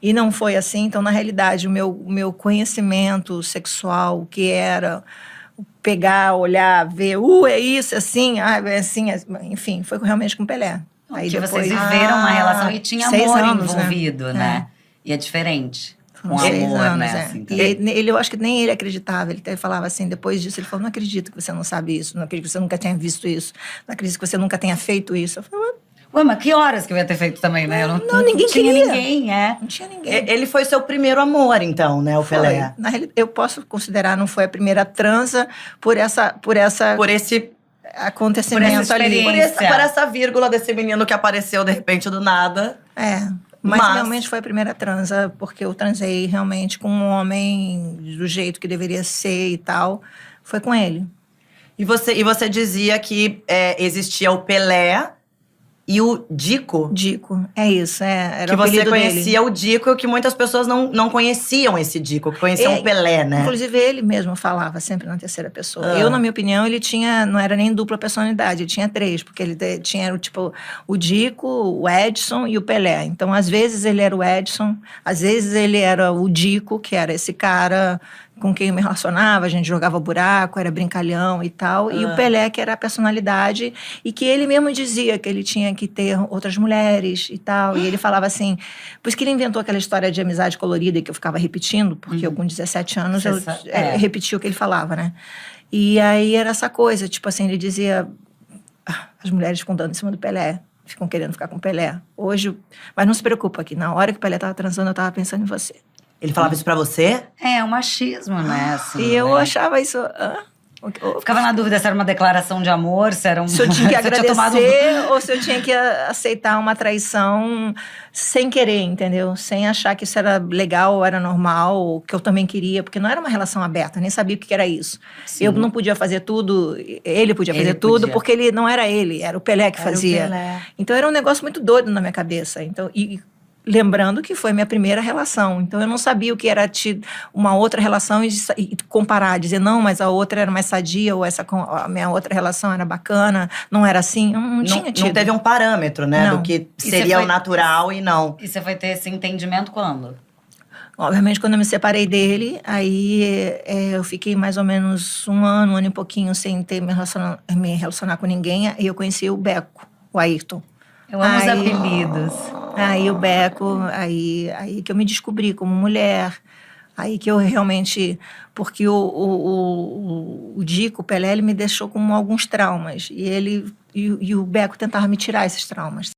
E não foi assim. Então, na realidade, o meu conhecimento sexual, o que era pegar, olhar, ver, é isso, é assim, é assim, enfim, foi realmente com o Pelé. Aí que depois, vocês viveram uma relação e tinha amor envolvido, né? E é diferente. Com amor, né? Assim, e ele, eu acho que nem ele acreditava. Ele até falava assim, depois disso, ele falou, não acredito que você não sabe isso, não acredito que você nunca tenha visto isso, não acredito que você nunca tenha feito isso. Eu falei, ué, mas que horas que eu ia ter feito também, né? Ninguém tinha queria. Ninguém, Não tinha ninguém. Ele foi seu primeiro amor, então, né, o Pelé? Na realidade, eu posso considerar, não foi a primeira transa por esse acontecimento ali. Por essa vírgula desse menino que apareceu, de repente, do nada. Mas realmente foi a primeira transa, porque eu transei realmente com um homem do jeito que deveria ser e tal. Foi com ele. E você dizia que existia o Pelé e o Dico? Dico, é isso. Era que o apelido você conhecia dele. O Dico, que muitas pessoas não conheciam esse Dico, que conheciam o Pelé, né? Inclusive, ele mesmo falava sempre na terceira pessoa. Eu, na minha opinião, ele não era nem dupla personalidade, ele tinha 3, porque ele tinha, tipo, o Dico, o Edson e o Pelé. Então, às vezes ele era o Edson, às vezes ele era o Dico, que era esse cara com quem eu me relacionava, a gente jogava buraco, era brincalhão e tal. E o Pelé, que era a personalidade, e que ele mesmo dizia que ele tinha que ter outras mulheres e tal. E ele falava assim, por isso que ele inventou aquela história de amizade colorida que eu ficava repetindo, porque eu com 17 anos eu repeti o que ele falava, né? E aí era essa coisa, tipo assim, ele dizia, as mulheres ficam dando em cima do Pelé, ficam querendo ficar com o Pelé. Hoje, mas não se preocupa que na hora que o Pelé tava transando, eu tava pensando em você. Ele falava isso pra você? O machismo, né? Assim, e eu achava isso... Ficava na dúvida se era uma declaração de amor, se era se eu tinha que agradecer ou se eu tinha que aceitar uma traição sem querer, entendeu? Sem achar que isso era legal ou era normal, que eu também queria, porque não era uma relação aberta, nem sabia o que era isso. Sim. Eu não podia fazer tudo, ele podia fazer tudo, porque ele não era ele, era o Pelé que fazia. Então era um negócio muito doido na minha cabeça. Então, lembrando que foi minha primeira relação. Então, eu não sabia o que era uma outra relação e comparar, dizer, não, mas a outra era mais sadia, ou a minha outra relação era bacana, não era assim. Não tinha tido. Não teve um parâmetro, né? Do que seria o natural e não. E você foi ter esse entendimento quando? Obviamente, quando eu me separei dele, aí eu fiquei mais ou menos um ano e pouquinho sem me relacionar com ninguém. E eu conheci o Beco, o Ayrton. Eu amo os apelidos. Aí o Beco, aí que eu me descobri como mulher. Aí que eu realmente... Porque o Dico, o Pelé, ele me deixou com alguns traumas. E o Beco tentava me tirar esses traumas.